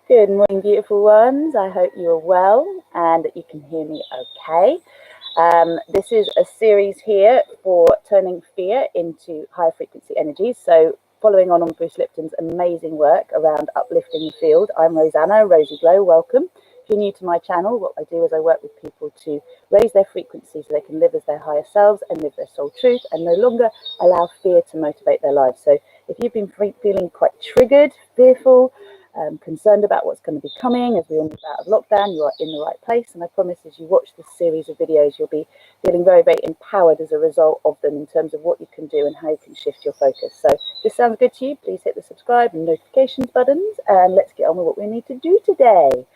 Good morning, beautiful ones. I hope you are well and that you can hear me okay. This is a series here for turning fear into higher frequency energies. So following on Bruce Lipton's amazing work around uplifting the field, I'm Rosanna, Rosie Glow, welcome. If you're new to my channel, what I do is I work with people to raise their frequency so they can live as their higher selves and live their soul truth and no longer allow fear to motivate their lives. So if you've been feeling quite triggered, fearful, concerned about what's going to be coming as we all move out of lockdown, you are in the right place. And I promise as you watch this series of videos, you'll be feeling very, very empowered as a result of them in terms of what you can do and how you can shift your focus. So if this sounds good to you, please hit the subscribe and notifications buttons and let's get on with what we need to do today.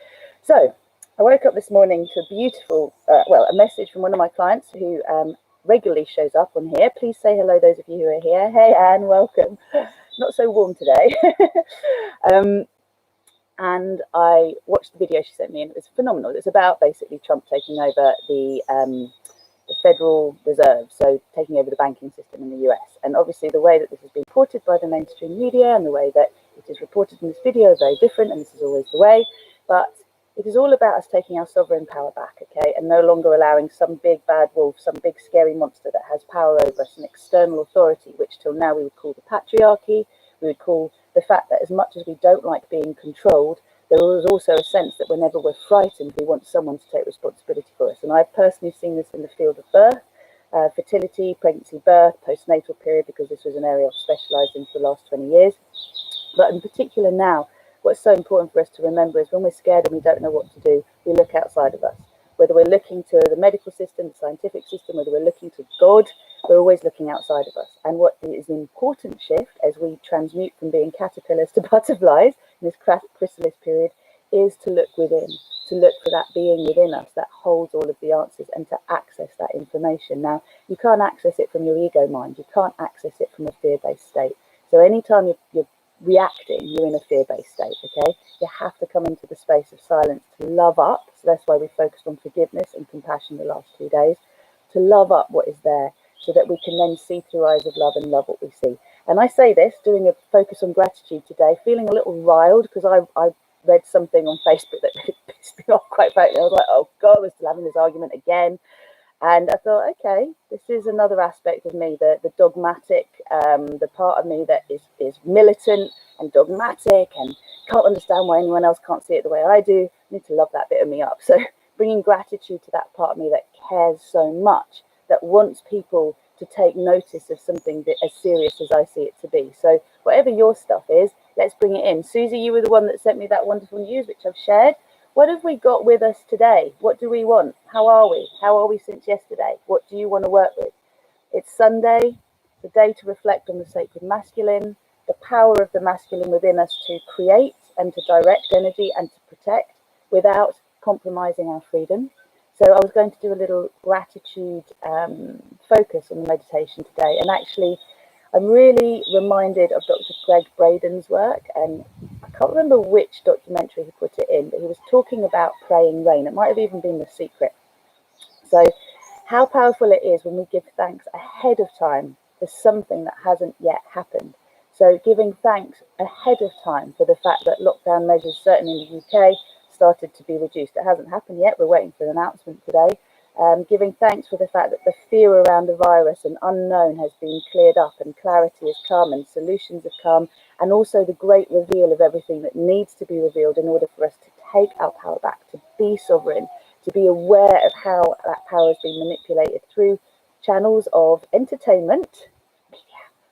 So I woke up this morning to a beautiful, a message from one of my clients who regularly shows up on here. Please say hello, those of you who are here. Hey, Anne, welcome. Not so warm today. And I watched the video she sent me and it was phenomenal. It's about basically Trump taking over the Federal Reserve, so taking over the banking system in the US. And obviously the way that this has been reported by the mainstream media and the way that it is reported in this video are very different, and this is always the way. But it is all about us taking our sovereign power back, okay, and no longer allowing some big bad wolf, some big scary monster that has power over us, an external authority, which till now we would call the patriarchy, we would call the fact that as much as we don't like being controlled, there is also a sense that whenever we're frightened, we want someone to take responsibility for us. And I've personally seen this in the field of birth, fertility, pregnancy, birth, postnatal period, because this was an area I've specialised in for the last 20 years. But in particular now, what's so important for us to remember is when we're scared and we don't know what to do, we look outside of us. Whether we're looking to the medical system, the scientific system, whether we're looking to God, we're always looking outside of us. And what is an important shift as we transmute from being caterpillars to butterflies in this chrysalis period is to look within, to look for that being within us that holds all of the answers and to access that information. Now, you can't access it from your ego mind. You can't access it from a fear-based state. So anytime you're reacting, you're in a fear-based state, okay? You have to come into the space of silence to love up. So that's why we focused on forgiveness and compassion the last 2 days, to love up what is there so that we can then see through eyes of love and love what we see. And I say this, doing a focus on gratitude today, feeling a little riled because I read something on Facebook that pissed me off quite frankly. I was like, oh God, we're still having this argument again. And I thought, okay, this is another aspect of me, the dogmatic, the part of me that is militant and dogmatic and can't understand why anyone else can't see it the way I do. I need to love that bit of me up. So bringing gratitude to that part of me that cares so much, that wants people to take notice of something that as serious as I see it to be. So whatever your stuff is, let's bring it in. Susie, you were the one that sent me that wonderful news, which I've shared. What have we got with us today? What do we want? How are we? How are we since yesterday? What do you want to work with? It's Sunday, the day to reflect on the sacred masculine, the power of the masculine within us to create and to direct energy and to protect without compromising our freedom. So I was going to do a little gratitude focus on the meditation today. And actually, I'm really reminded of Dr. Greg Braden's work, and I can't remember which documentary he put it in, but he was talking about praying rain. It might have even been The Secret. So how powerful it is when we give thanks ahead of time for something that hasn't yet happened. So giving thanks ahead of time for the fact that lockdown measures, certainly in the UK, started to be reduced. It hasn't happened yet. We're waiting for an announcement today. Giving thanks for the fact that the fear around the virus and unknown has been cleared up and clarity has come and solutions have come, and also the great reveal of everything that needs to be revealed in order for us to take our power back, to be sovereign, to be aware of how that power has been manipulated through channels of entertainment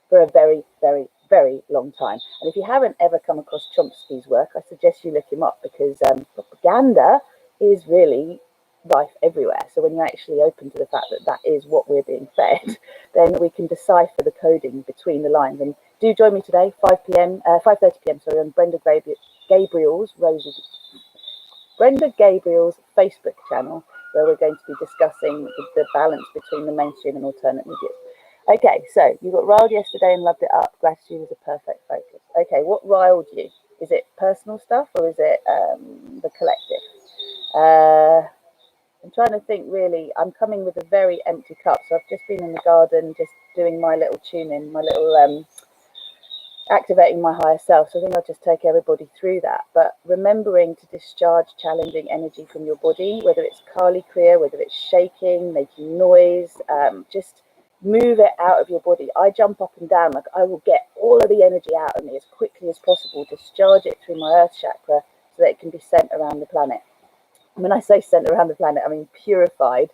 for a very, very, very long time. And if you haven't ever come across Chomsky's work, I suggest you look him up because propaganda is really rife everywhere. So when you're actually open to the fact that that is what we're being fed, then we can decipher the coding between the lines. And do join me today, 5:30 p.m. Sorry, on Brenda Gabriel's Facebook channel, where we're going to be discussing the balance between the mainstream and alternate media. Okay, so you got riled yesterday and loved it up. Gratitude is a perfect focus. Okay, what riled you? Is it personal stuff or is it the collective? I'm trying to think really. I'm coming with a very empty cup. So I've just been in the garden, just doing my little tune-in, my little activating my higher self. So I think I'll just take everybody through that. But remembering to discharge challenging energy from your body, whether it's Kali Kriya, whether it's shaking, making noise, just move it out of your body. I jump up and down, like I will get all of the energy out of me as quickly as possible, discharge it through my earth chakra so that it can be sent around the planet. And when I say sent around the planet, I mean purified,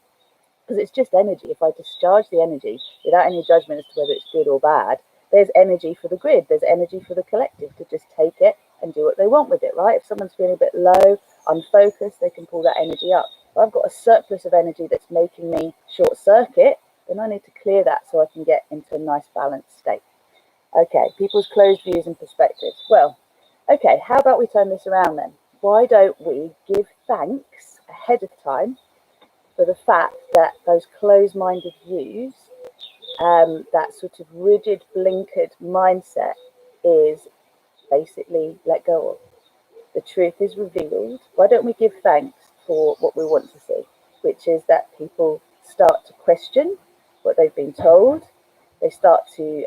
because it's just energy. If I discharge the energy without any judgment as to whether it's good or bad, there's energy for the grid, there's energy for the collective to just take it and do what they want with it, right? If someone's feeling a bit low, unfocused, they can pull that energy up. If I've got a surplus of energy that's making me short circuit, then I need to clear that so I can get into a nice balanced state. Okay, people's closed views and perspectives. Well, okay, how about we turn this around then? Why don't we give thanks ahead of time for the fact that those closed-minded views, that sort of rigid, blinkered mindset is basically let go of. The truth is revealed. Why don't we give thanks for what we want to see, which is that people start to question what they've been told. They start to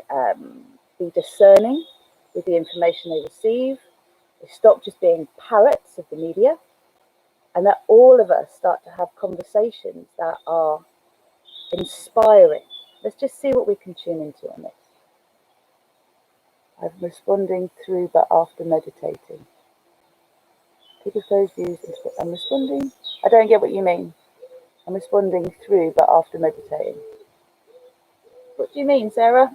be discerning with the information they receive. They stop just being parrots of the media, and that all of us start to have conversations that are inspiring. Let's just see what we can tune into on this. I'm responding through but after meditating. People's closed views. I'm responding. I don't get what you mean. I'm responding through but after meditating. What do you mean, Sarah?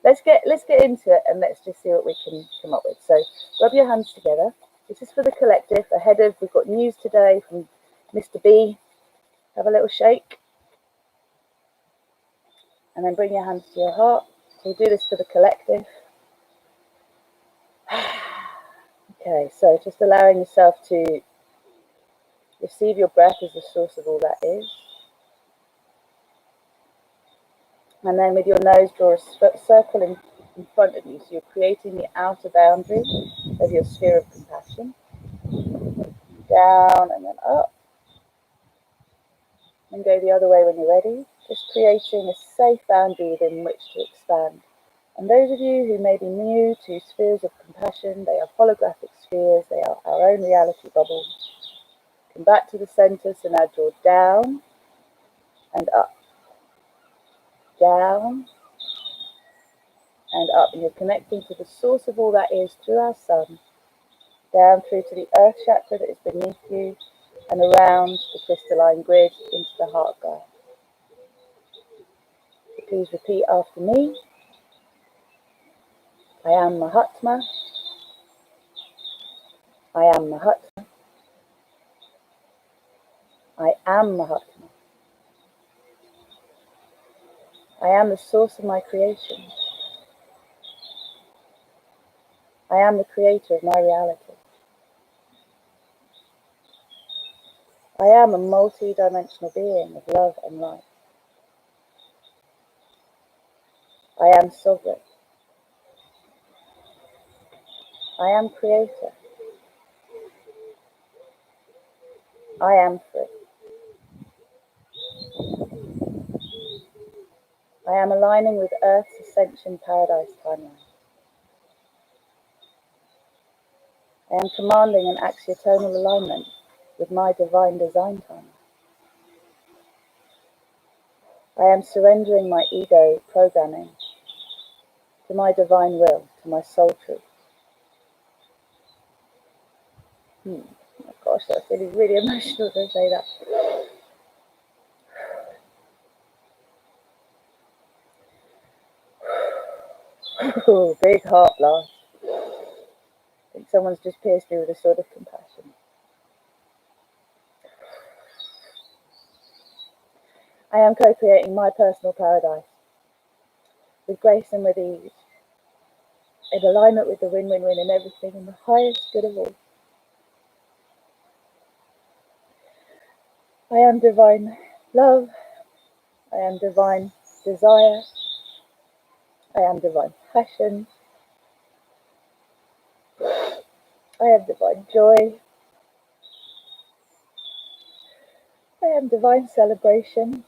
let's get into it and let's just see what we can come up with. So rub your hands together. This is for the collective. Ahead of, we've got news today from Mr. B. Have a little shake. And then bring your hands to your heart. We'll do this for the collective. Okay, so just allowing yourself to receive your breath as the source of all that is. And then with your nose, draw a circle in front of you. So you're creating the outer boundary of your sphere of compassion. Down and then up. And go the other way when you're ready. Just creating a safe boundary within which to expand. And those of you who may be new to spheres of compassion, they are holographic spheres, they are our own reality bubbles. Come back to the center, so now draw down and up. Down and up. And you're connecting to the source of all that is through our sun. Down through to the earth chakra that is beneath you and around the crystalline grid into the heart guide. So please repeat after me. I am Mahatma. I am Mahatma. I am Mahatma. I am the source of my creation. I am the creator of my reality. I am a multi-dimensional being of love and light. I am sovereign. I am creator. I am free. I am aligning with Earth's ascension paradise timeline. I am commanding an axiotonal alignment with my divine design timeline. I am surrendering my ego programming to my divine will, to my soul truth. Oh gosh, that's really emotional to say that. Oh, big heart blast. I think someone's just pierced me with a sword of compassion. I am co-creating my personal paradise with grace and with ease, in alignment with the win-win-win and everything in the highest good of all. I am divine love. I am divine desire. I am divine passion. I am divine joy. I am divine celebration.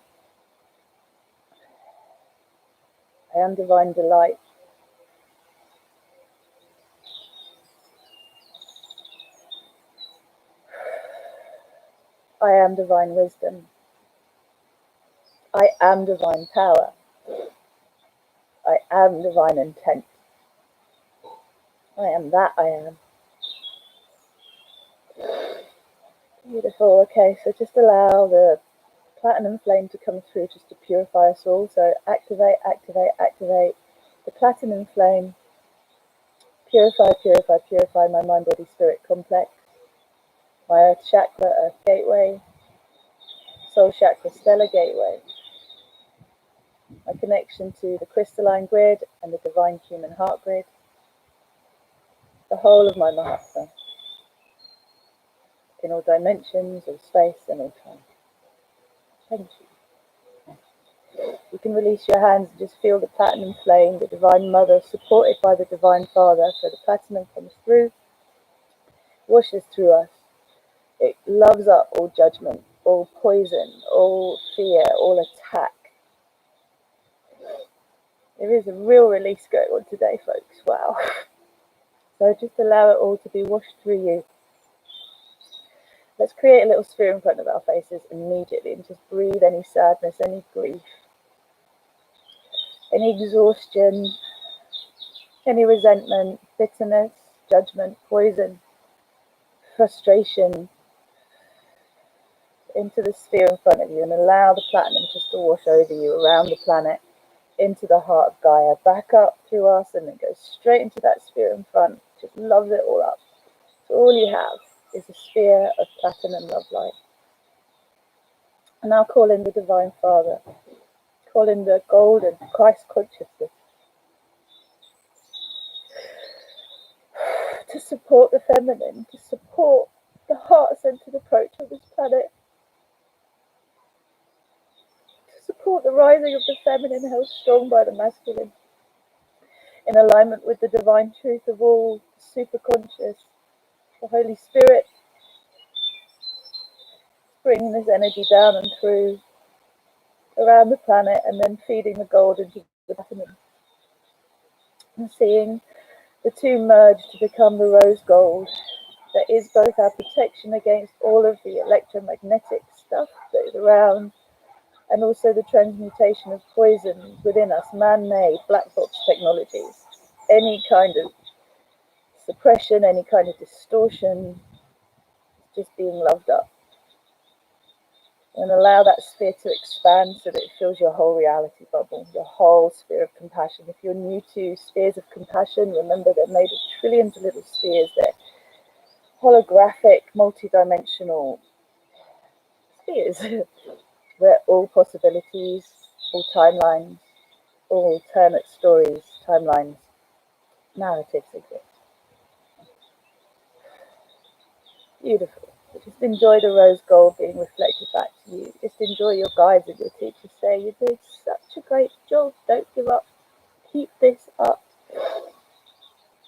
I am divine delight. I am divine wisdom. I am divine power. I am divine intent. I am that I am. Beautiful. Okay, so just allow the platinum flame to come through just to purify us all. So activate, activate, activate the platinum flame. Purify, purify, purify my mind, body, spirit complex. My earth chakra, earth gateway. Soul chakra, stellar gateway. My connection to the crystalline grid and the divine human heart grid. The whole of my Mahasana. In all dimensions of space and all time. Thank you. You can release your hands and just feel the platinum flame, the divine mother supported by the divine father. So the platinum comes through, washes through us. It loves up all judgment, all poison, all fear, all attack. There is a real release going on today, folks. Wow. So just allow it all to be washed through you. Let's create a little sphere in front of our faces immediately and just breathe any sadness, any grief, any exhaustion, any resentment, bitterness, judgment, poison, frustration into the sphere in front of you, and allow the platinum just to wash over you around the planet into the heart of Gaia, back up through us, and then go straight into that sphere in front. Just loves it all up. So all you have is a sphere of platinum love light. And now call in the Divine Father. Call in the golden Christ consciousness to support the feminine, to support the heart-centered approach of this planet, to support the rising of the feminine held strong by the masculine, in alignment with the divine truth of all, the superconscious, the Holy Spirit, bringing this energy down and through, around the planet, and then feeding the gold into the platinum. And seeing the two merge to become the rose gold that is both our protection against all of the electromagnetic stuff that is around, and also the transmutation of poisons within us, man-made black box technologies. Any kind of suppression, any kind of distortion, just being loved up. And allow that sphere to expand so that it fills your whole reality bubble, your whole sphere of compassion. If you're new to spheres of compassion, remember they're made of trillions of little spheres. They're holographic, multi-dimensional spheres where all possibilities, all timelines, all alternate stories, timelines, narratives exist. Beautiful. So just enjoy the rose gold being reflected back to you. Just enjoy your guides and your teachers say, you're doing such a great job. Don't give up. Keep this up.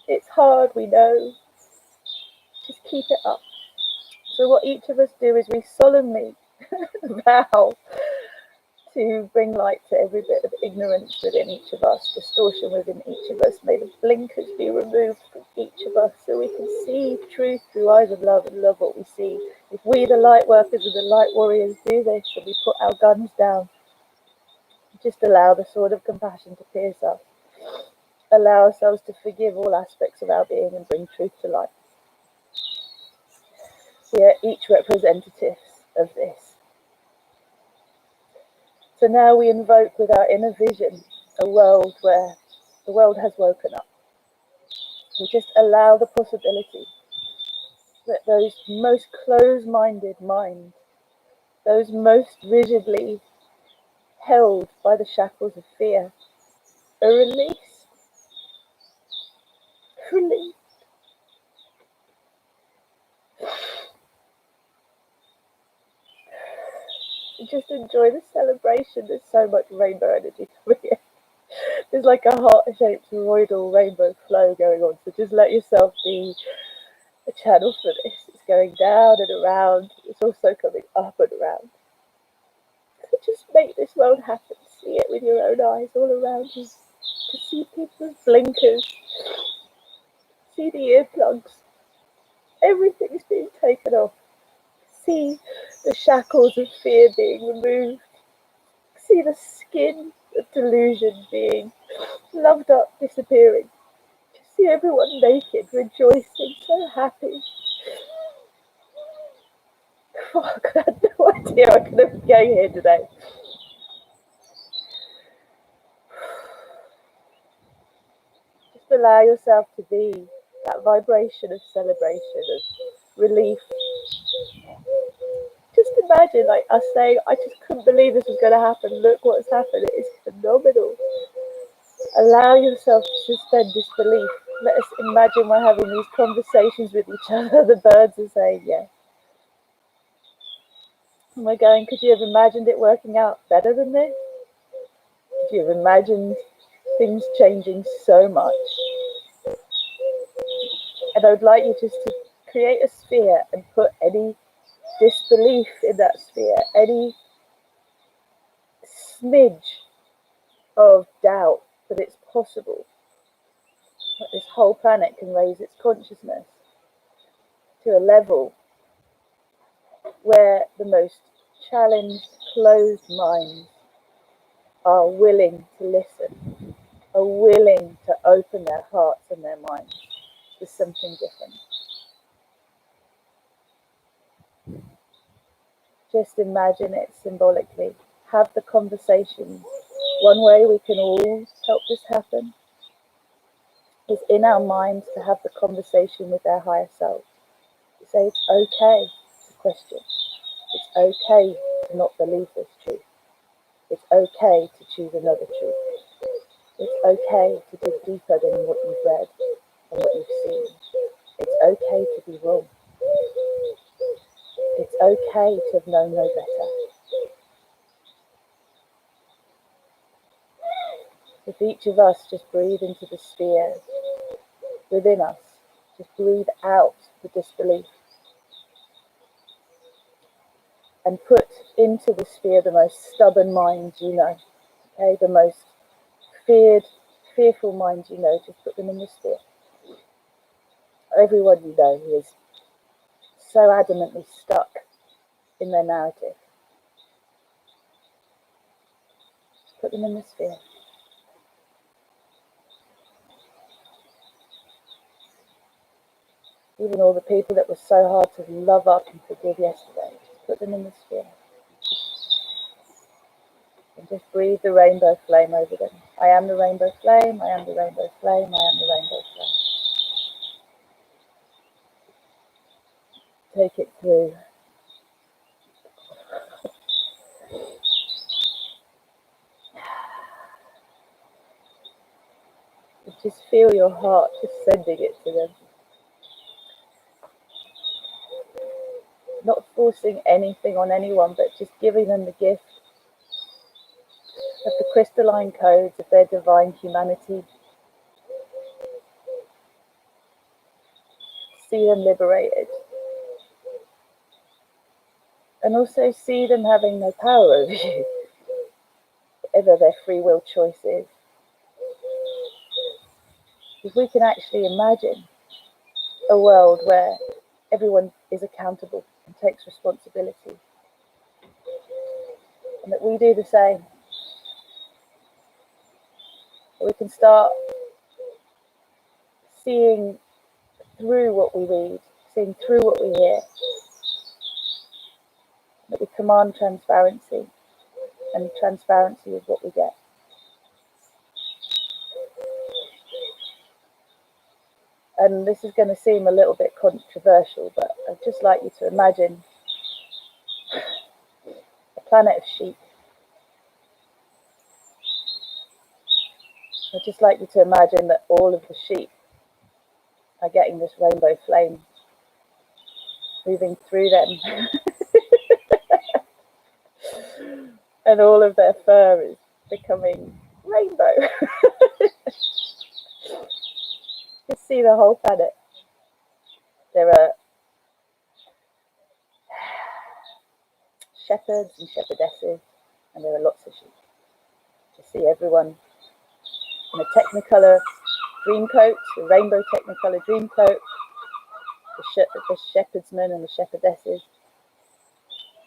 It's hard, we know. Just keep it up. So what each of us do is we solemnly vow to bring light to every bit of ignorance within each of us, distortion within each of us. May the blinkers be removed from each of us so we can see truth through eyes of love and love what we see. If we, the light workers and the light warriors, do this and we put our guns down, just allow the sword of compassion to pierce us. Allow ourselves to forgive all aspects of our being and bring truth to light. We are each representatives of this. So now we invoke with our inner vision a world where the world has woken up. We just allow the possibility that those most closed-minded minds, those most rigidly held by the shackles of fear, are released. Released. Just enjoy the celebration. There's so much rainbow energy coming in. There's like a heart-shaped roidal rainbow flow going on. So just let yourself be a channel for this. It's going down and around. It's also coming up and around. So just make this world happen. See it with your own eyes all around you. To see people's blinkers. See the earplugs. Everything's being taken off. See the shackles of fear being removed. See the skin of delusion being loved up, disappearing. See everyone naked, rejoicing, so happy. Fuck, I had no idea I could have going here today. Just allow yourself to be that vibration of celebration, of relief. Just imagine like us saying, I just couldn't believe this was going to happen. Look what's happened. It is phenomenal. Allow yourself to suspend disbelief. Let us imagine we're having these conversations with each other. The birds are saying, yeah. And we're going, could you have imagined it working out better than this? Could you have imagined things changing so much? And I would like you just to create a sphere and put any disbelief in that sphere, any smidge of doubt that it's possible that this whole planet can raise its consciousness to a level where the most challenged, closed minds are willing to listen, are willing to open their hearts and their minds to something different. Just imagine it symbolically. Have the conversation. One way we can all help this happen is in our minds to have the conversation with our higher self. To say it's okay to question. It's okay to not believe this truth. It's okay to choose another truth. It's okay to dig deeper than what you've read and what you've seen. It's okay to be wrong. It's okay to have known no better. If each of us just breathe into the sphere within us, just breathe out the disbelief and put into the sphere the most stubborn minds you know, okay, the most fearful minds you know, just put them in the sphere. Everyone you know who is so adamantly stuck in their narrative, put them in the sphere. Even all the people that were so hard to love up and forgive yesterday, just put them in the sphere. And just breathe the rainbow flame over them. I am the rainbow flame, I am the rainbow flame, I am the rainbow flame. Take it through. Just feel your heart just sending it to them. Not forcing anything on anyone, but just giving them the gift of the crystalline codes of their divine humanity. See them liberated. And also see them having no power over you, whatever their free will choice is. If we can actually imagine a world where everyone is accountable and takes responsibility, and that we do the same, we can start seeing through what we read, seeing through what we hear, that we command transparency, and transparency is what we get. And this is going to seem a little bit controversial, but I'd just like you to imagine a planet of sheep. I'd just like you to imagine that all of the sheep are getting this rainbow flame moving through them. And all of their fur is becoming rainbow. Just see the whole planet. There are shepherds and shepherdesses, and there are lots of sheep. Just see everyone in a technicolor dream coat, a rainbow technicolor dream coat, the shepherdsmen and the shepherdesses.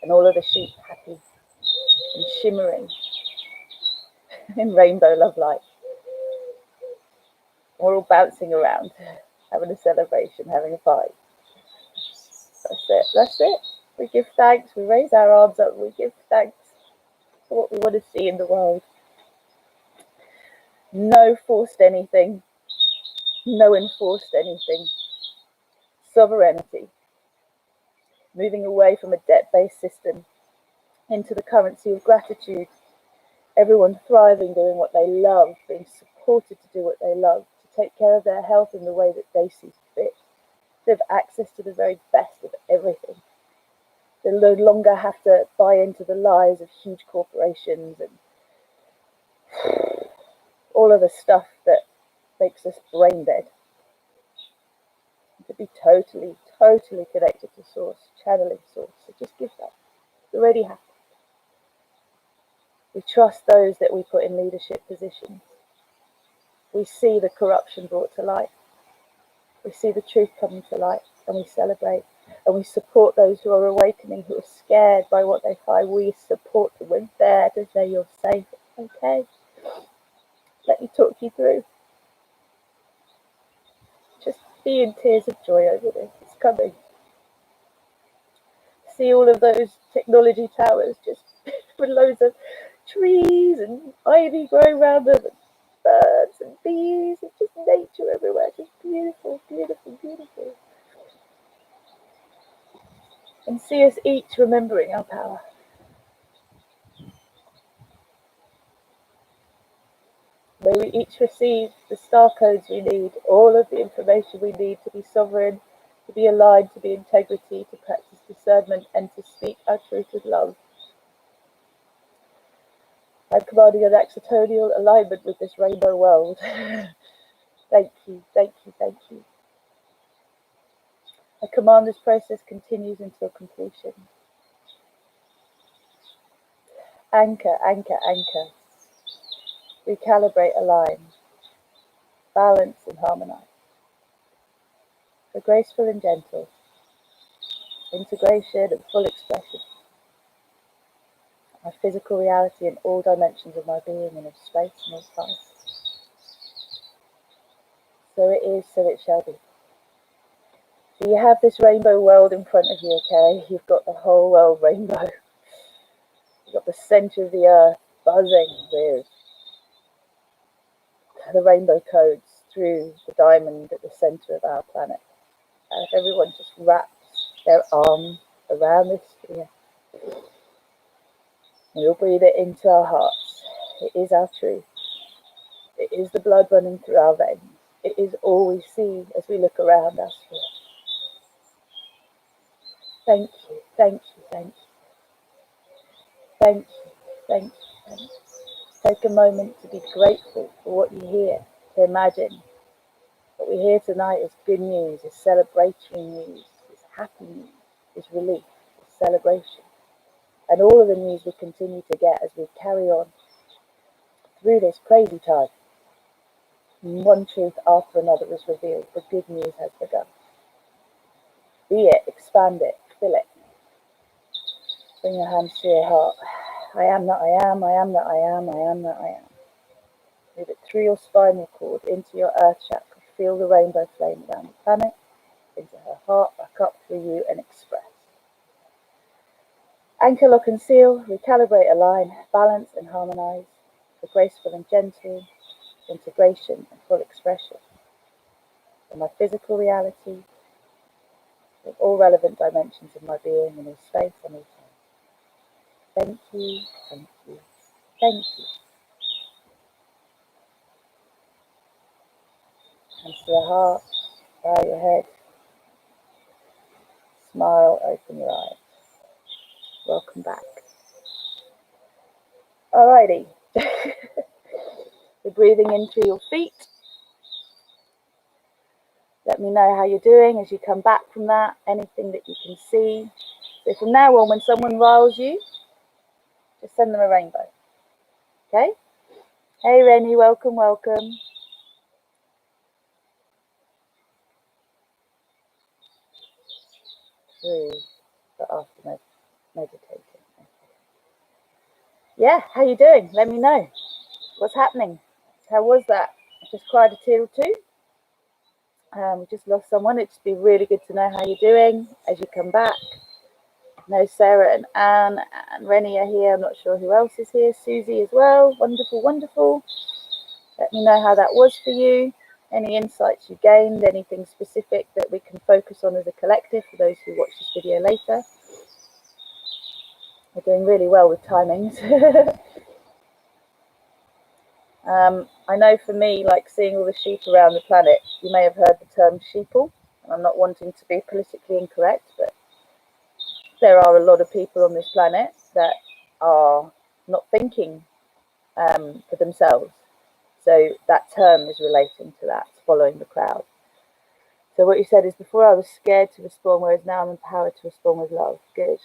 and all of the sheep happy and shimmering in rainbow love light. We're all bouncing around, having a celebration, having a party. That's it. That's it. We give thanks. We raise our arms up. We give thanks for what we want to see in the world. No forced anything. No enforced anything. Sovereignty. Moving away from a debt-based system into the currency of gratitude. Everyone thriving, doing what they love, being supported to do what they love, to take care of their health in the way that they see fit, to have access to the very best of everything. They no longer have to buy into the lies of huge corporations and all of the stuff that makes us brain dead. To be totally, totally connected to source, channeling source. So just give that. It's already happened. We trust those that we put in leadership positions. We see the corruption brought to light. We see the truth coming to light, and we celebrate. And we support those who are awakening, who are scared by what they find. We support them. We're there to say you're safe. Okay. Let me talk you through. Just be in tears of joy over this. It's coming. See all of those technology towers just with loads of trees and ivy growing around them, and birds and bees, and just nature everywhere. Just beautiful, beautiful, beautiful. And see us each remembering our power. May we each receive the star codes we need, all of the information we need to be sovereign, to be aligned, to be integrity, to practice discernment, and to speak our truth with love. I'm commanding an accidental alignment with this rainbow world. Thank you, thank you, thank you. I command this process continues until completion. Anchor, anchor, anchor. Recalibrate, align. Balance and harmonize. For graceful and gentle. Integration and full expression. My physical reality in all dimensions of my being and of space and of time. So it is, so it shall be. So you have this rainbow world in front of you, okay? You've got the whole world rainbow. You've got the center of the earth buzzing with the rainbow codes through the diamond at the center of our planet. And if everyone just wraps their arm around this sphere, we'll breathe it into our hearts. It is our truth. It is the blood running through our veins. It is all we see as we look around our sphere. Thank you, thank you, thank you. Thank you, thank you, thank you. Take a moment to be grateful for what you hear, to imagine. What we hear tonight is good news, is celebratory news, is happy news, is relief, is celebration. And all of the news we continue to get as we carry on through this crazy time. One truth after another is revealed. The good news has begun. Be it, expand it, fill it. Bring your hands to your heart. I am that I am, I am that I am, I am that I am. Move it through your spinal cord, into your earth chakra. Feel the rainbow flame around the planet, into her heart, back up through you, and express. Anchor, lock and seal, recalibrate, align, balance and harmonize. For graceful and gentle, integration and full expression. In my physical reality, with all relevant dimensions of my being in all space and all time. Thank you, thank you, thank you. Hands to your heart, bow your head, smile, open your eyes. Welcome back. Alrighty. You're breathing in through your feet. Let me know how you're doing as you come back from that, anything that you can see. So from now on, when someone riles you, just send them a rainbow. Okay? Hey Rennie, welcome, welcome. Through the afternoon. meditating. Yeah, how you doing? Let me know. What's happening? How was that? I just cried a tear or two. We just lost someone. It'd just be really good to know how you're doing as you come back. No, Sarah and Anne and Rennie are here. I'm not sure who else is here. Susie as well. Wonderful, wonderful. Let me know how that was for you. Any insights you gained, anything specific that we can focus on as a collective for those who watch this video later. We're doing really well with timings. I know for me, like seeing all the sheep around the planet, you may have heard the term sheeple. I'm not wanting to be politically incorrect, but there are a lot of people on this planet that are not thinking for themselves. So that term is relating to that, following the crowd. So what you said is, before I was scared to respond, whereas now I'm empowered to respond with love. Good.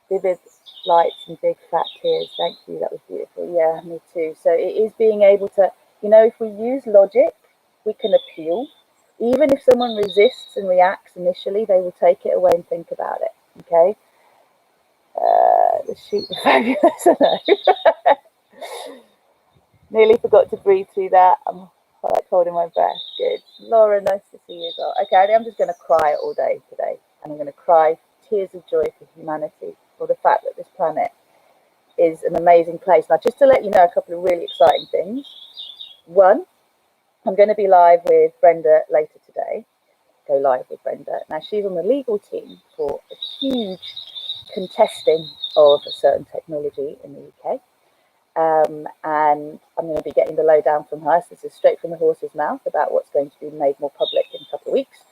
Vivid lights and big fat tears. Thank you. That was beautiful. Yeah, me too. So it is being able to, if we use logic, we can appeal. Even if someone resists and reacts initially, they will take it away and think about it. Okay. The sheep are fabulous. I know. Nearly forgot to breathe through that. I'm like holding my breath. Good. Laura, nice to see you as well. Okay, I'm just going to cry all day today. And I'm going to cry tears of joy for humanity, for the fact that this planet is an amazing place. Now, just to let you know a couple of really exciting things. One, I'm going to be live with Brenda later today. Go live with Brenda. Now, she's on the legal team for a huge contesting of a certain technology in the UK. And I'm going to be getting the lowdown from her. So this is straight from the horse's mouth about what's going to be made more public in a couple of weeks.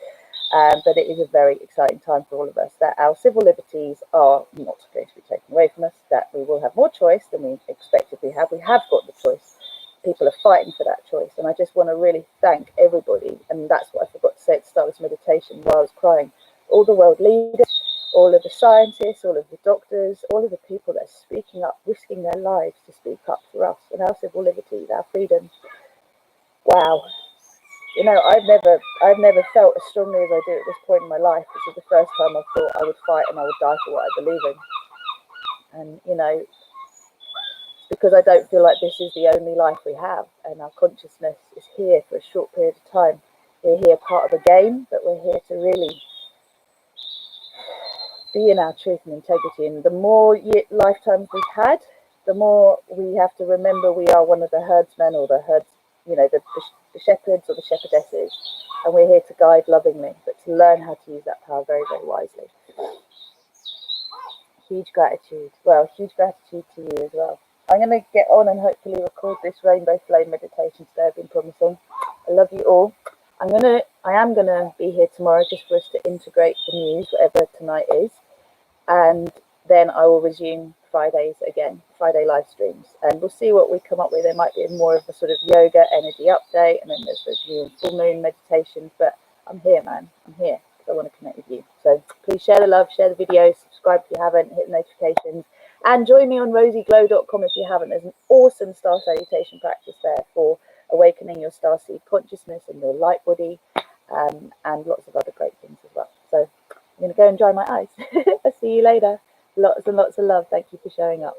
But it is a very exciting time for all of us, that our civil liberties are not going to be taken away from us, that we will have more choice than we expected we have. We have got the choice. People are fighting for that choice. And I just want to really thank everybody. And that's what I forgot to say at the start of this meditation while I was crying. All the world leaders, all of the scientists, all of the doctors, all of the people that are speaking up, risking their lives to speak up for us and our civil liberties, our freedoms. Wow. I've never felt as strongly as I do at this point in my life. This is the first time I thought I would fight and I would die for what I believe in. And, because I don't feel like this is the only life we have, and our consciousness is here for a short period of time. We're here part of a game, but we're here to really be in our truth and integrity. And the more lifetimes we've had, the more we have to remember we are one of the herdsmen or the herds, the shepherds or the shepherdesses, and we're here to guide lovingly, but to learn how to use that power very, very wisely. Huge gratitude. Well, huge gratitude to you as well. I'm going to get on and hopefully record this rainbow flame meditation today I've been promising. I love you all. I am gonna be here tomorrow just for us to integrate the news, whatever tonight is, and then I will resume Fridays again, Friday live streams, and we'll see what we come up with. There might be more of a sort of yoga energy update, and then there's the new full moon meditations. But I'm here, man. I'm here because I want to connect with you. So please share the love, share the videos, subscribe if you haven't, hit the notifications, and join me on rosieglow.com if you haven't. There's an awesome star salutation practice there for awakening your starseed consciousness and your light body, and lots of other great things as well. So I'm going to go and dry my eyes. I'll see you later. Lots and lots of love. Thank you for showing up.